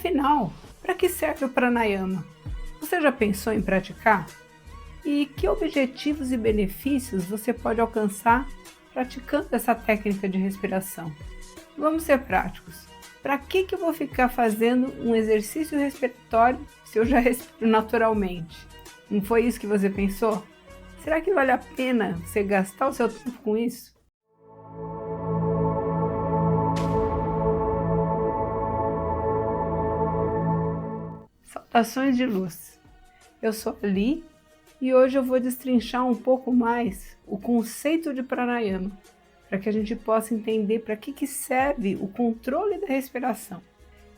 Afinal, para que serve o pranayama? Você já pensou em praticar? E que objetivos e benefícios você pode alcançar praticando essa técnica de respiração? Vamos ser práticos. Para que eu vou ficar fazendo um exercício respiratório se eu já respiro naturalmente? Não foi isso que você pensou? Será que vale a pena você gastar o seu tempo com isso? Saudações de luz! Eu sou a Li e hoje eu vou destrinchar um pouco mais o conceito de pranayama, para que a gente possa entender para que serve o controle da respiração.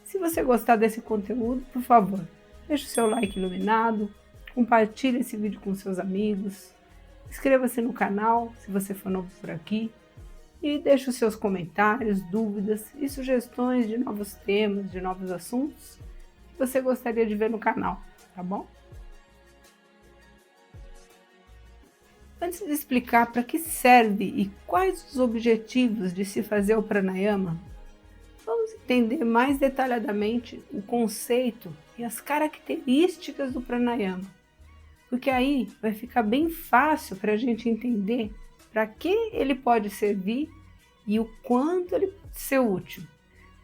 Se você gostar desse conteúdo, por favor, deixe o seu like iluminado, compartilhe esse vídeo com seus amigos, inscreva-se no canal se você for novo por aqui e deixe os seus comentários, dúvidas e sugestões de novos temas, de novos assuntos que você gostaria de ver no canal, tá bom? Antes de explicar para que serve e quais os objetivos de se fazer o pranayama, vamos entender mais detalhadamente o conceito e as características do pranayama, porque aí vai ficar bem fácil para a gente entender para que ele pode servir e o quanto ele pode ser útil.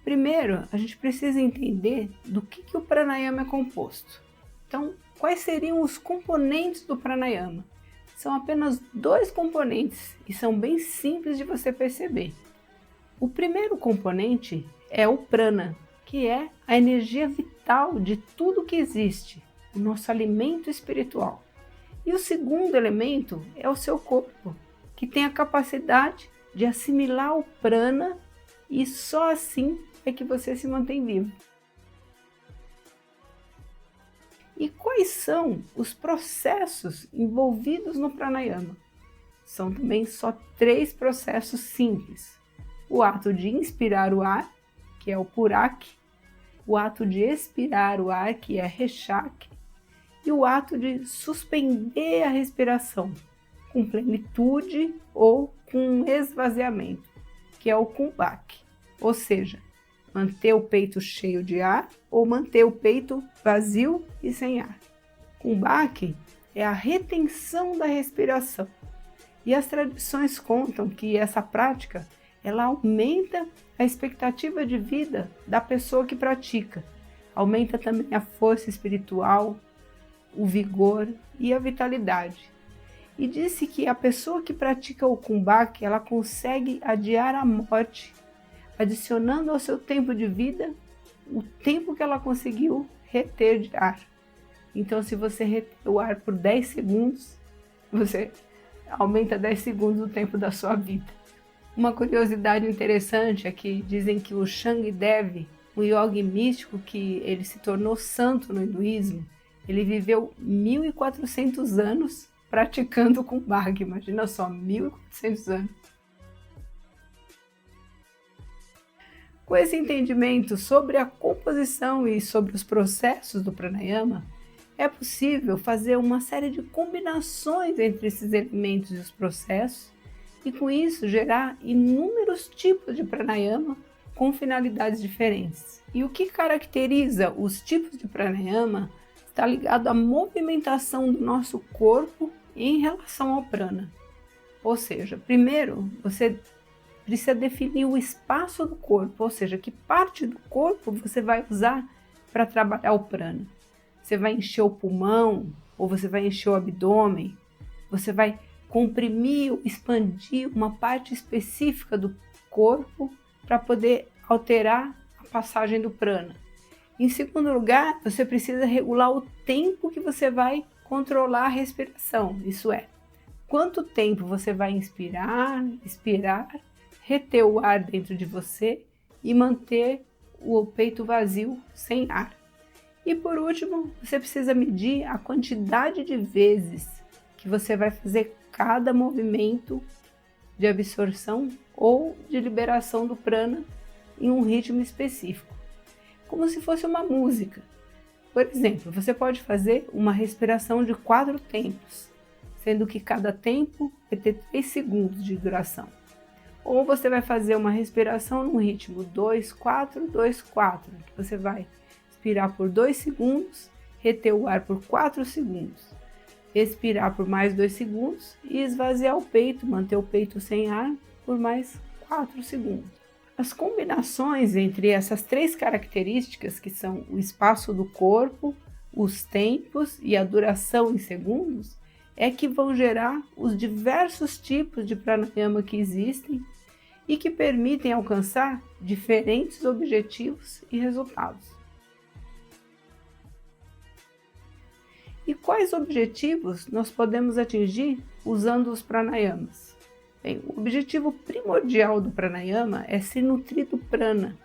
Primeiro, a gente precisa entender do que o pranayama é composto. Então, quais seriam os componentes do pranayama? São apenas 2 componentes e são bem simples de você perceber. O primeiro componente é o prana, que é a energia vital de tudo que existe, o nosso alimento espiritual. E o segundo elemento é o seu corpo, que tem a capacidade de assimilar o prana e só assim é que você se mantém vivo. E quais são os processos envolvidos no pranayama? São também só 3 processos simples. O ato de inspirar o ar, que é o purak, o ato de expirar o ar, que é reshak, e o ato de suspender a respiração, com plenitude ou com esvaziamento, que é o kumbhak, ou seja, manter o peito cheio de ar ou manter o peito vazio e sem ar. Kumbhak é a retenção da respiração. E as tradições contam que essa prática ela aumenta a expectativa de vida da pessoa que pratica. Aumenta também a força espiritual, o vigor e a vitalidade. E disse que a pessoa que pratica o kumbhak ela consegue adiar a morte, adicionando ao seu tempo de vida o tempo que ela conseguiu reter de ar. Então, se você reter o ar por 10 segundos, você aumenta 10 segundos o tempo da sua vida. Uma curiosidade interessante é que dizem que o Shangdev, um yogi místico que ele se tornou santo no hinduísmo, ele viveu 1400 anos praticando kumbhak. Imagina só, 1400 anos. Com esse entendimento sobre a composição e sobre os processos do pranayama, é possível fazer uma série de combinações entre esses elementos e os processos e com isso gerar inúmeros tipos de pranayama com finalidades diferentes. E o que caracteriza os tipos de pranayama está ligado à movimentação do nosso corpo em relação ao prana. Ou seja, primeiro você precisa definir o espaço do corpo, ou seja, que parte do corpo você vai usar para trabalhar o prana. Você vai encher o pulmão, ou você vai encher o abdômen, você vai comprimir ou expandir uma parte específica do corpo para poder alterar a passagem do prana. Em segundo lugar, você precisa regular o tempo que você vai controlar a respiração, isso é, quanto tempo você vai inspirar, expirar, reter o ar dentro de você e manter o peito vazio, sem ar. E por último, você precisa medir a quantidade de vezes que você vai fazer cada movimento de absorção ou de liberação do prana em um ritmo específico, como se fosse uma música. Por exemplo, você pode fazer uma respiração de 4 tempos, sendo que cada tempo vai ter 3 segundos de duração. Ou você vai fazer uma respiração no ritmo 2, 4, 2, 4, que você vai inspirar por 2 segundos, reter o ar por 4 segundos, expirar por mais 2 segundos e esvaziar o peito, manter o peito sem ar por mais 4 segundos. As combinações entre essas 3 características, que são o espaço do corpo, os tempos e a duração em segundos, é que vão gerar os diversos tipos de pranayama que existem e que permitem alcançar diferentes objetivos e resultados. E quais objetivos nós podemos atingir usando os pranayamas? Bem, o objetivo primordial do pranayama é se nutrir do prana,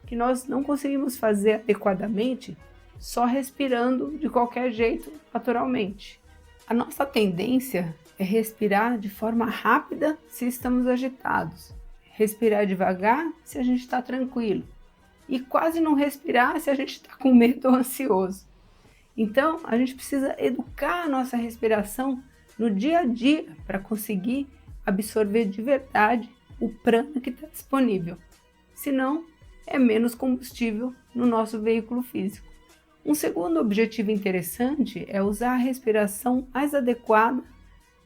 que nós não conseguimos fazer adequadamente só respirando de qualquer jeito naturalmente. A nossa tendência é respirar de forma rápida se estamos agitados, respirar devagar se a gente está tranquilo e quase não respirar se a gente está com medo ou ansioso. Então, a gente precisa educar a nossa respiração no dia a dia para conseguir absorver de verdade o prana que está disponível. Senão, é menos combustível no nosso veículo físico. Um segundo objetivo interessante é usar a respiração mais adequada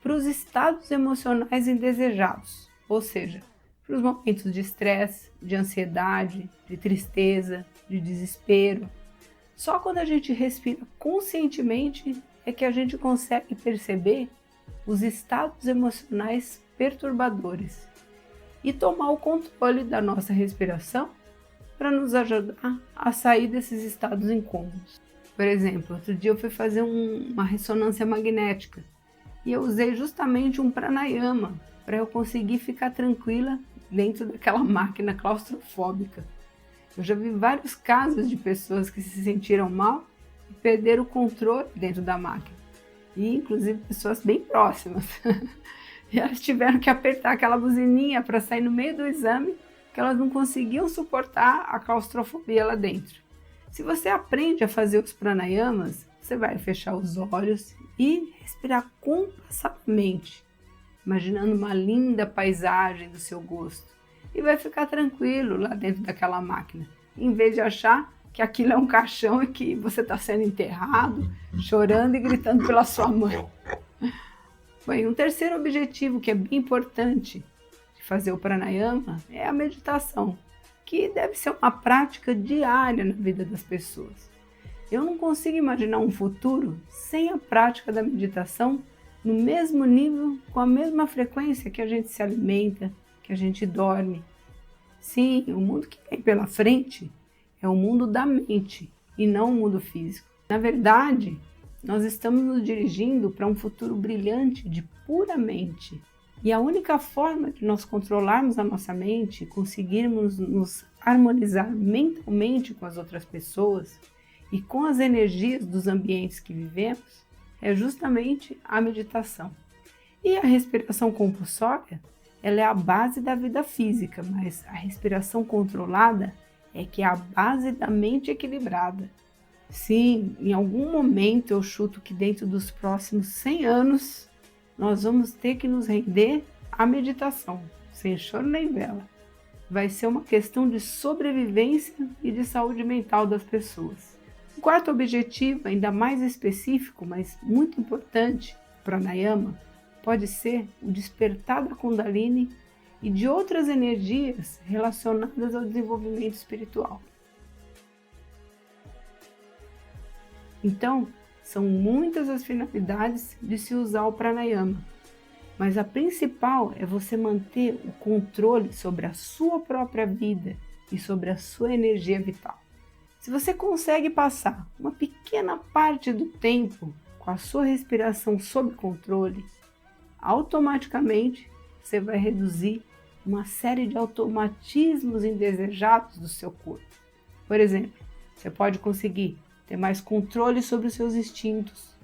para os estados emocionais indesejados, ou seja, para os momentos de estresse, de ansiedade, de tristeza, de desespero. Só quando a gente respira conscientemente é que a gente consegue perceber os estados emocionais perturbadores e tomar o controle da nossa respiração para nos ajudar a sair desses estados incômodos. Por exemplo, outro dia eu fui fazer uma ressonância magnética e eu usei justamente um pranayama para eu conseguir ficar tranquila dentro daquela máquina claustrofóbica. Eu já vi vários casos de pessoas que se sentiram mal e perderam o controle dentro da máquina, e inclusive pessoas bem próximas. E elas tiveram que apertar aquela buzininha para sair no meio do exame, que elas não conseguiam suportar a claustrofobia lá dentro. Se você aprende a fazer os pranayamas, você vai fechar os olhos e respirar compassadamente, imaginando uma linda paisagem do seu gosto, e vai ficar tranquilo lá dentro daquela máquina, em vez de achar que aquilo é um caixão e que você está sendo enterrado, chorando e gritando pela sua mãe. Bem, um terceiro objetivo que é bem importante de fazer o pranayama é a meditação, que deve ser uma prática diária na vida das pessoas. Eu não consigo imaginar um futuro sem a prática da meditação no mesmo nível, com a mesma frequência que a gente se alimenta, que a gente dorme. Sim, o mundo que vem pela frente é o mundo da mente e não o mundo físico. Na verdade, nós estamos nos dirigindo para um futuro brilhante de pura mente. E a única forma de nós controlarmos a nossa mente, conseguirmos nos harmonizar mentalmente com as outras pessoas e com as energias dos ambientes que vivemos, é justamente a meditação. E a respiração compulsória, ela é a base da vida física, mas a respiração controlada é que é a base da mente equilibrada. Sim, em algum momento eu chuto que dentro dos próximos 100 anos nós vamos ter que nos render à meditação, sem choro nem vela. Vai ser uma questão de sobrevivência e de saúde mental das pessoas. O quarto objetivo, ainda mais específico, mas muito importante, pranayama, pode ser o despertar da Kundalini e de outras energias relacionadas ao desenvolvimento espiritual. Então, são muitas as finalidades de se usar o pranayama, mas a principal é você manter o controle sobre a sua própria vida e sobre a sua energia vital. Se você consegue passar uma pequena parte do tempo com a sua respiração sob controle, automaticamente você vai reduzir uma série de automatismos indesejados do seu corpo. Por exemplo, você pode conseguir ter mais controle sobre os seus instintos,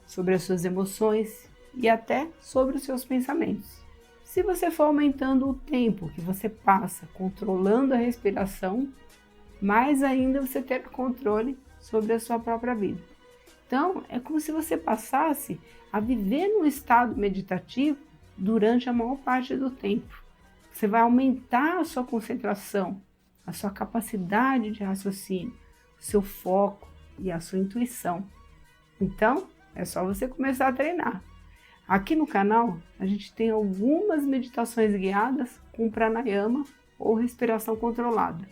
sobre as suas emoções e até sobre os seus pensamentos. Se você for aumentando o tempo que você passa controlando a respiração, mais ainda você terá controle sobre a sua própria vida. Então, é como se você passasse a viver num estado meditativo durante a maior parte do tempo. Você vai aumentar a sua concentração, a sua capacidade de raciocínio, seu foco e a sua intuição. Então, é só você começar a treinar. Aqui no canal, a gente tem algumas meditações guiadas com pranayama ou respiração controlada.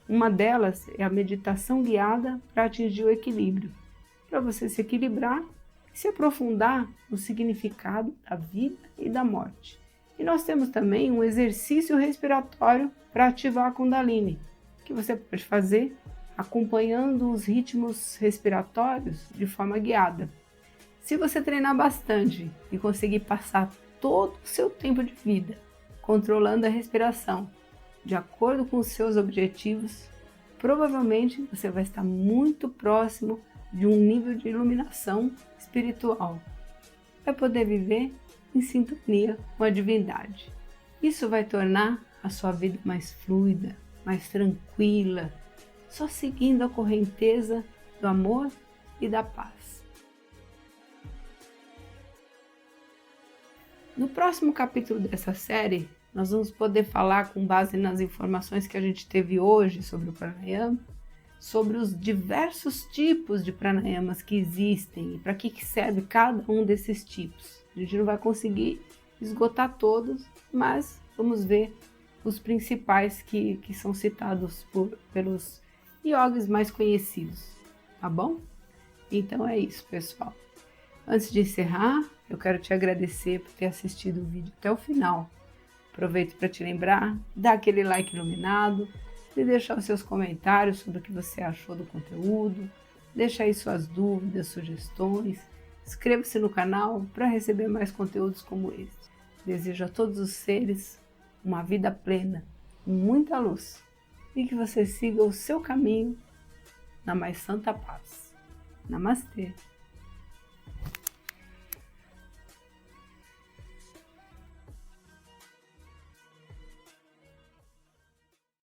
Uma delas é a meditação guiada para atingir o equilíbrio, para você se equilibrar e se aprofundar no significado da vida e da morte. E nós temos também um exercício respiratório para ativar a Kundalini, que você pode fazer acompanhando os ritmos respiratórios de forma guiada. Se você treinar bastante e conseguir passar todo o seu tempo de vida controlando a respiração de acordo com os seus objetivos, provavelmente você vai estar muito próximo de um nível de iluminação espiritual. Vai poder viver em sintonia com a divindade. Isso vai tornar a sua vida mais fluida, mais tranquila, só seguindo a correnteza do amor e da paz. No próximo capítulo dessa série, nós vamos poder falar, com base nas informações que a gente teve hoje sobre o pranayama, sobre os diversos tipos de pranayamas que existem e para que serve cada um desses tipos. A gente não vai conseguir esgotar todos, mas vamos ver os principais que são citados pelos yogis mais conhecidos, tá bom? Então é isso, pessoal. Antes de encerrar, eu quero te agradecer por ter assistido o vídeo até o final. Aproveito para te lembrar, dar aquele like iluminado, de deixar os seus comentários sobre o que você achou do conteúdo, deixa aí suas dúvidas, sugestões, inscreva-se no canal para receber mais conteúdos como este. Desejo a todos os seres uma vida plena, com muita luz, e que você siga o seu caminho na mais santa paz. Namastê!